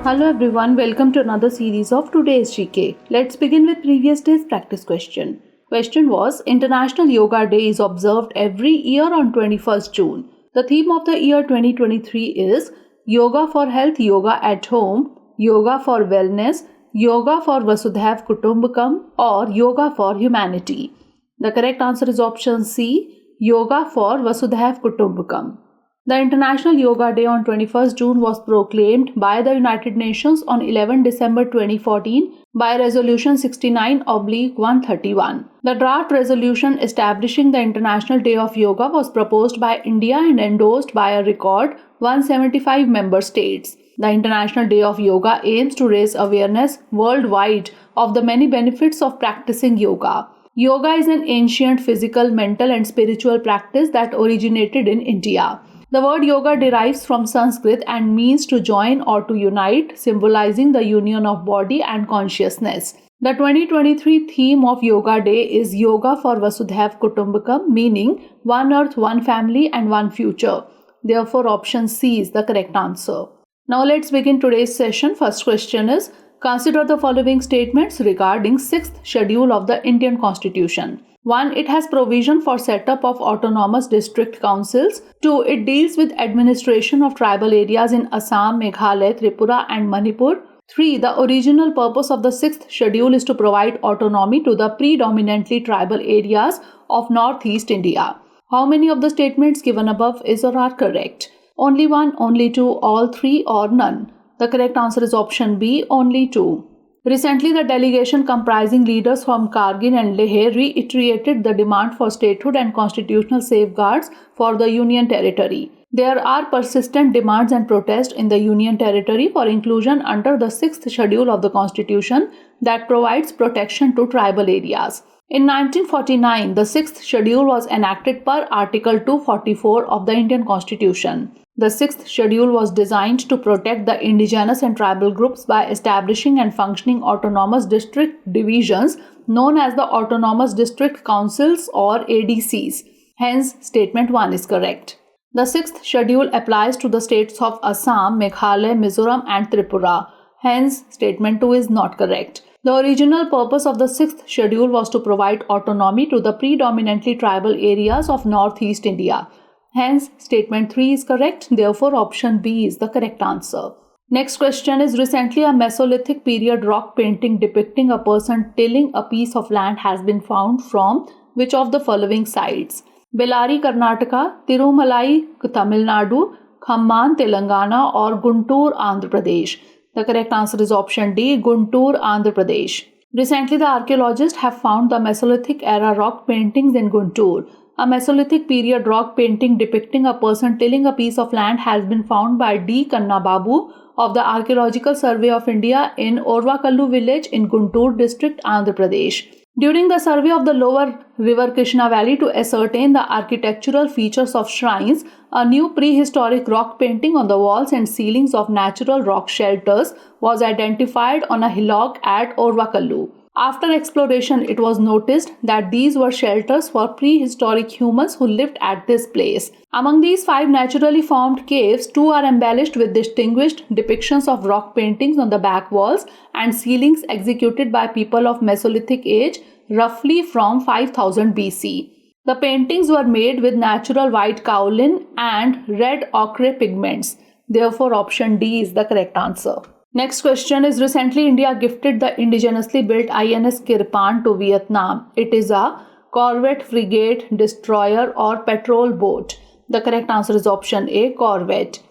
Hello everyone, welcome to another series of today's GK. Let's begin with previous day's practice question. Question was, International Yoga Day is observed every year on 21st June. The theme of the year 2023 is Yoga for Health, Yoga at Home, Yoga for Wellness, Yoga for Vasudhaiv Kutumbakam, or Yoga for Humanity. The correct answer is option C, Yoga for Vasudhaiv Kutumbakam. The International Yoga Day on 21st June was proclaimed by the United Nations on 11 December 2014 by Resolution 69/131. The draft resolution establishing the International Day of Yoga was proposed by India and endorsed by a record 175 member states. The International Day of Yoga aims to raise awareness worldwide of the many benefits of practicing yoga. Yoga is an ancient physical, mental, and spiritual practice that originated in India. The word yoga derives from Sanskrit and means to join or to unite, symbolizing the union of body and consciousness. The 2023 theme of Yoga Day is Yoga for Vasudhaiv Kutumbakam, meaning one earth, one family, and one future. Therefore, option C is the correct answer. Now let's begin today's session. First question is, consider the following statements regarding 6th schedule of the Indian Constitution. 1. It has provision for setup of autonomous district councils. 2. It deals with administration of tribal areas in Assam, Meghalaya, Tripura and Manipur. 3. The original purpose of the 6th schedule is to provide autonomy to the predominantly tribal areas of northeast India. How many of the statements given above is or are correct? Only 1, only 2, all 3 or none? The correct answer is option B, only 2. Recently, the delegation comprising leaders from Kargil and Leh reiterated the demand for statehood and constitutional safeguards for the Union Territory. There are persistent demands and protests in the Union Territory for inclusion under the 6th schedule of the Constitution that provides protection to tribal areas. In 1949, the 6th schedule was enacted per Article 244 of the Indian Constitution. The 6th schedule was designed to protect the indigenous and tribal groups by establishing and functioning autonomous district divisions known as the Autonomous District Councils or ADCs. Hence, statement 1 is correct. The 6th schedule applies to the states of Assam, Meghalaya, Mizoram and Tripura. Hence, statement 2 is not correct. The original purpose of the 6th schedule was to provide autonomy to the predominantly tribal areas of northeast India. Hence, statement 3 is correct. Therefore, option B is the correct answer. Next question is, recently a Mesolithic period rock painting depicting a person tilling a piece of land has been found from which of the following sites? Bellary, Karnataka, Tirumalai, Tamil Nadu, Khamman, Telangana or Guntur, Andhra Pradesh? The correct answer is option D, Guntur, Andhra Pradesh. Recently, the archaeologists have found the Mesolithic era rock paintings in Guntur. A Mesolithic period rock painting depicting a person tilling a piece of land has been found by D. Kanna Babu of the Archaeological Survey of India in Orvakallu village in Guntur district, Andhra Pradesh. During the survey of the lower river Krishna Valley to ascertain the architectural features of shrines, a new prehistoric rock painting on the walls and ceilings of natural rock shelters was identified on a hillock at Orvakallu. After exploration, it was noticed that these were shelters for prehistoric humans who lived at this place. Among these 5 naturally formed caves, 2 are embellished with distinguished depictions of rock paintings on the back walls and ceilings executed by people of Mesolithic age, roughly from 5000 BC. The paintings were made with natural white kaolin and red ochre pigments. Therefore, option D is the correct answer. Next question is, recently India gifted the indigenously built INS Kirpan to Vietnam. It is a corvette, frigate, destroyer or patrol boat. The correct answer is option A, corvette.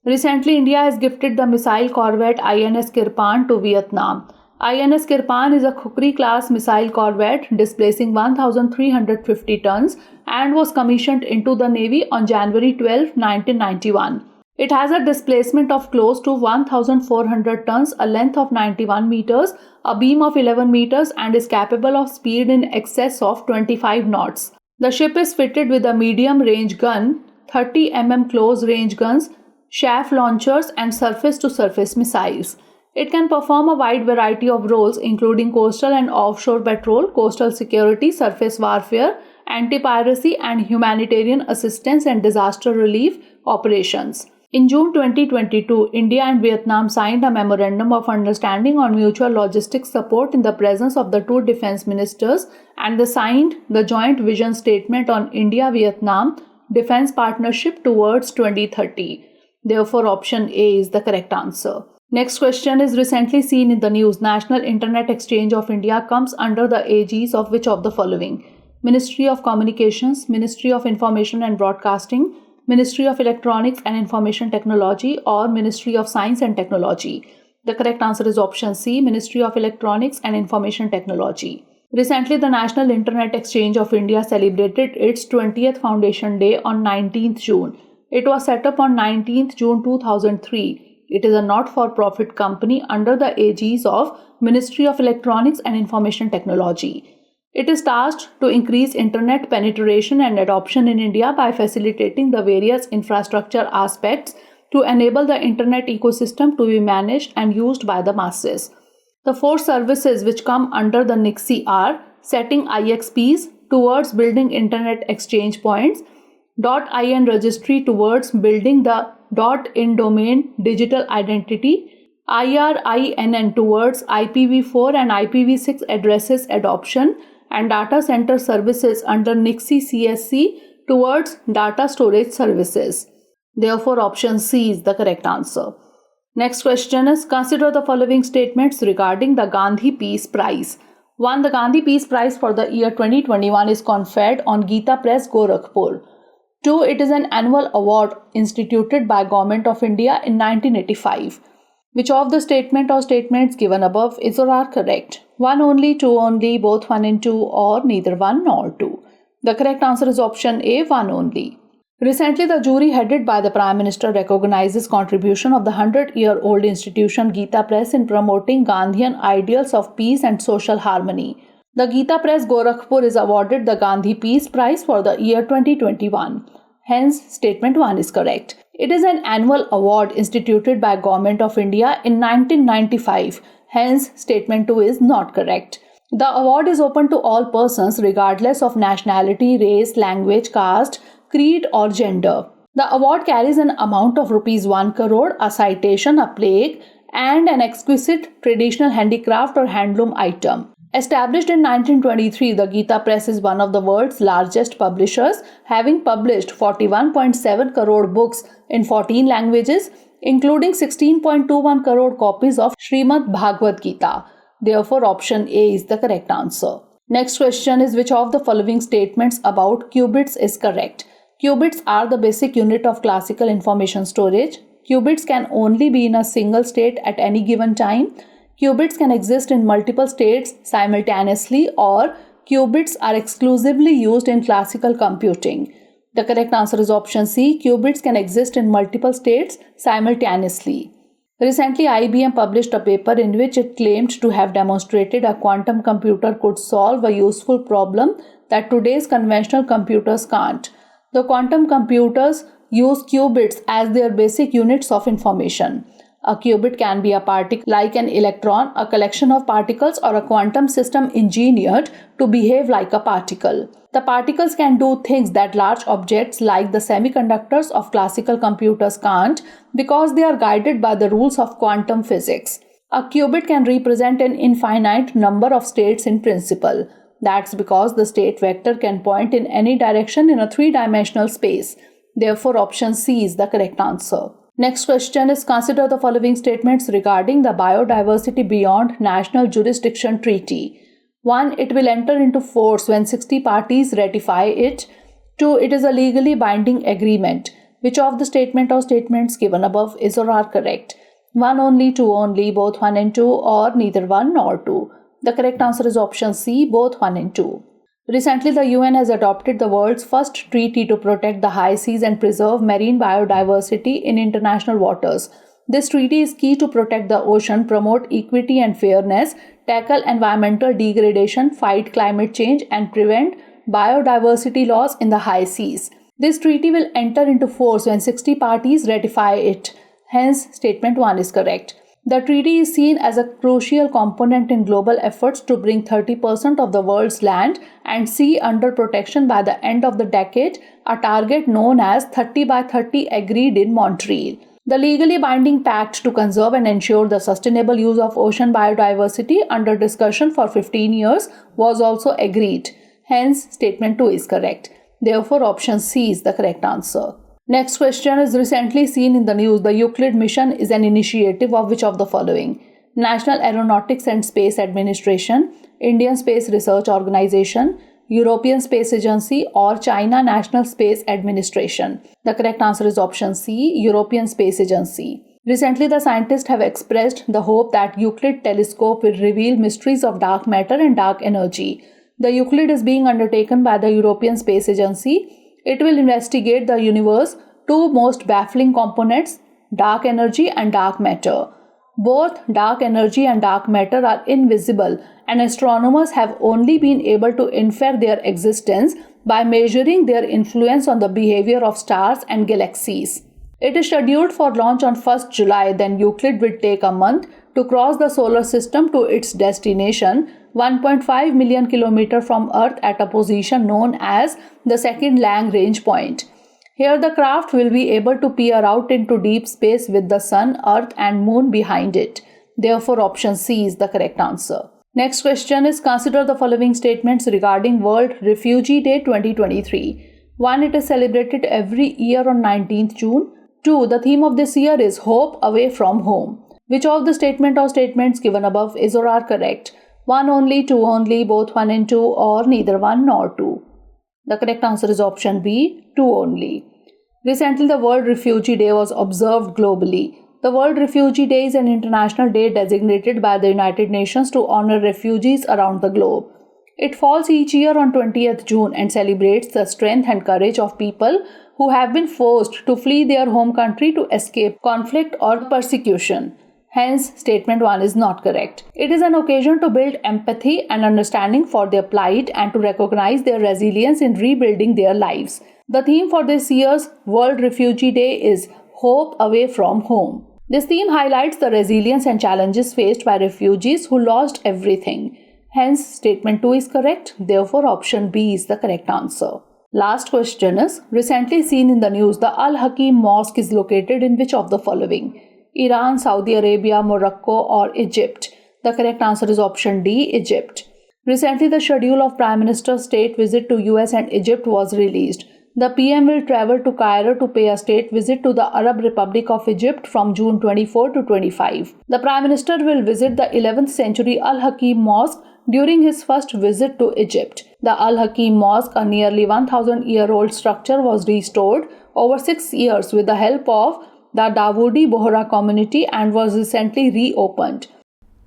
Recently India has gifted the missile corvette INS Kirpan to Vietnam. INS Kirpan is a Khukri class missile corvette displacing 1,350 tons and was commissioned into the Navy on January 12, 1991. It has a displacement of close to 1,400 tons, a length of 91 meters, a beam of 11 meters and is capable of speed in excess of 25 knots. The ship is fitted with a medium-range gun, 30 mm close-range guns, chaff launchers and surface-to-surface missiles. It can perform a wide variety of roles including coastal and offshore patrol, coastal security, surface warfare, anti-piracy and humanitarian assistance and disaster relief operations. In June 2022, India and Vietnam signed a Memorandum of Understanding on Mutual Logistics Support in the presence of the two defense ministers, and they signed the Joint Vision Statement on India-Vietnam Defense Partnership towards 2030. Therefore, option A is the correct answer. Next question is recently seen in the news. National Internet Exchange of India comes under the aegis of which of the following? Ministry of Communications, Ministry of Information and Broadcasting, Ministry of Electronics and Information Technology, or Ministry of Science and Technology. The correct answer is option C, Ministry of Electronics and Information Technology. Recently, the National Internet Exchange of India celebrated its 20th Foundation Day on 19th June. It was set up on 19th June 2003. It is a not-for-profit company under the aegis of Ministry of Electronics and Information Technology. It is tasked to increase internet penetration and adoption in India by facilitating the various infrastructure aspects to enable the internet ecosystem to be managed and used by the masses. The four services which come under the NICSI are setting IXPs towards building internet exchange points, .in registry towards building the .in domain digital identity, IRINN towards IPv4 and IPv6 addresses adoption, and data center services under NICSI CSC towards data storage services. Therefore, option C is the correct answer. Next question is, consider the following statements regarding the Gandhi Peace Prize. 1. The Gandhi Peace Prize for the year 2021 is conferred on Gita Press, Gorakhpur. 2. It is an annual award instituted by Government of India in 1985. Which of the statement or statements given above is or are correct? 1 only, 2 only, both 1 and 2, or neither 1 nor 2? The correct answer is option A, 1 only. Recently, the jury headed by the Prime Minister recognizes contribution of the 100-year-old institution Gita Press in promoting Gandhian ideals of peace and social harmony. The Gita Press Gorakhpur is awarded the Gandhi Peace Prize for the year 2021. Hence, statement 1 is correct. It is an annual award instituted by Government of India in 1995. Hence, statement 2 is not correct. The award is open to all persons regardless of nationality, race, language, caste, creed or gender. The award carries an amount of rupees 1 crore, a citation, a plaque, and an exquisite traditional handicraft or handloom item. Established in 1923, the Gita Press is one of the world's largest publishers, having published 41.7 crore books in 14 languages, including 16.21 crore copies of Srimad Bhagavad Gita. Therefore, option A is the correct answer. Next question is, which of the following statements about qubits is correct? Qubits are the basic unit of classical information storage. Qubits can only be in a single state at any given time. Qubits can exist in multiple states simultaneously, or qubits are exclusively used in classical computing. The correct answer is option C. Qubits can exist in multiple states simultaneously. Recently, IBM published a paper in which it claimed to have demonstrated a quantum computer could solve a useful problem that today's conventional computers can't. The quantum computers use qubits as their basic units of information. A qubit can be a particle like an electron, a collection of particles, or a quantum system engineered to behave like a particle. The particles can do things that large objects like the semiconductors of classical computers can't, because they are guided by the rules of quantum physics. A qubit can represent an infinite number of states in principle. That's because the state vector can point in any direction in a three-dimensional space. Therefore, option C is the correct answer. Next question is, consider the following statements regarding the Biodiversity Beyond National Jurisdiction Treaty. 1. It will enter into force when 60 parties ratify it. 2. It is a legally binding agreement. Which of the statement or statements given above is or are correct? 1 only, 2 only, both 1 and 2, or neither 1 nor 2? The correct answer is option C, both 1 and 2. Recently, the UN has adopted the world's first treaty to protect the high seas and preserve marine biodiversity in international waters. This treaty is key to protect the ocean, promote equity and fairness, tackle environmental degradation, fight climate change, and prevent biodiversity loss in the high seas. This treaty will enter into force when 60 parties ratify it. Hence, statement 1 is correct. The treaty is seen as a crucial component in global efforts to bring 30% of the world's land and sea under protection by the end of the decade, a target known as 30 by 30 agreed in Montreal. The legally binding pact to conserve and ensure the sustainable use of ocean biodiversity under discussion for 15 years was also agreed. Hence, statement 2 is correct. Therefore, option C is the correct answer. Next question is recently seen in the news. The Euclid mission is an initiative of which of the following? National Aeronautics and Space Administration, Indian Space Research Organization, European Space Agency, or China National Space Administration. The correct answer is option C, European Space Agency. Recently, the scientists have expressed the hope that Euclid telescope will reveal mysteries of dark matter and dark energy. The Euclid is being undertaken by the European Space Agency. It will investigate the universe's two most baffling components, dark energy and dark matter. Both dark energy and dark matter are invisible, and astronomers have only been able to infer their existence by measuring their influence on the behavior of stars and galaxies. It is scheduled for launch on 1st July, then Euclid will take a month to cross the solar system to its destination, 1.5 million km from Earth at a position known as the second Lagrange point. Here the craft will be able to peer out into deep space with the Sun, Earth and Moon behind it. Therefore, option C is the correct answer. Next question is, consider the following statements regarding World Refugee Day 2023. 1. It is celebrated every year on 19th June. 2. The theme of this year is Hope Away from Home. Which of the statement or statements given above is or are correct? 1 only, 2 only, both 1 and 2, or neither 1 nor 2? The correct answer is option B, 2 only. Recently, the World Refugee Day was observed globally. The World Refugee Day is an international day designated by the United Nations to honor refugees around the globe. It falls each year on 20th June and celebrates the strength and courage of people who have been forced to flee their home country to escape conflict or persecution. Hence, statement 1 is not correct. It is an occasion to build empathy and understanding for their plight and to recognize their resilience in rebuilding their lives. The theme for this year's World Refugee Day is Hope Away from Home. This theme highlights the resilience and challenges faced by refugees who lost everything. Hence, statement 2 is correct. Therefore, option B is the correct answer. Last question is, recently seen in the news, the Al-Hakim Mosque is located in which of the following? Iran, Saudi Arabia, Morocco, or Egypt? The correct answer is option D, Egypt. Recently, the schedule of Prime Minister's state visit to US and Egypt was released. The PM will travel to Cairo to pay a state visit to the Arab Republic of Egypt from June 24 to 25. The Prime Minister will visit the 11th century Al-Hakim Mosque during his first visit to Egypt. The Al-Hakim Mosque, a nearly 1,000-year-old structure, was restored over 6 years with the help of the Dawoodi Bohra community and was recently reopened.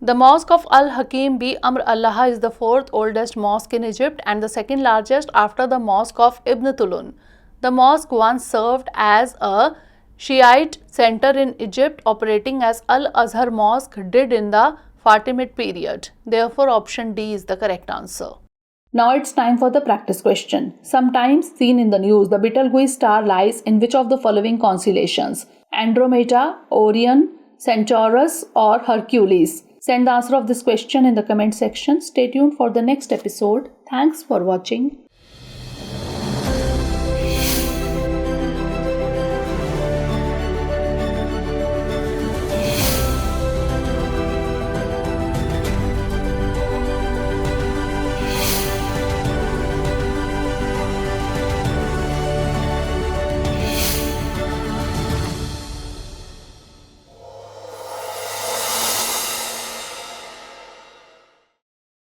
The Mosque of Al-Hakim bi-Amr Allah is the fourth oldest mosque in Egypt and the second largest after the Mosque of Ibn Tulun. The mosque once served as a Shiite center in Egypt, operating as Al-Azhar Mosque did in the Fatimid period. Therefore, option D is the correct answer. Now it's time for the practice question. Sometimes seen in the news, the Betelgeuse star lies in which of the following constellations? Andromeda, Orion, Centaurus, or Hercules? Send the answer of this question in the comment section. Stay tuned for the next episode. Thanks for watching.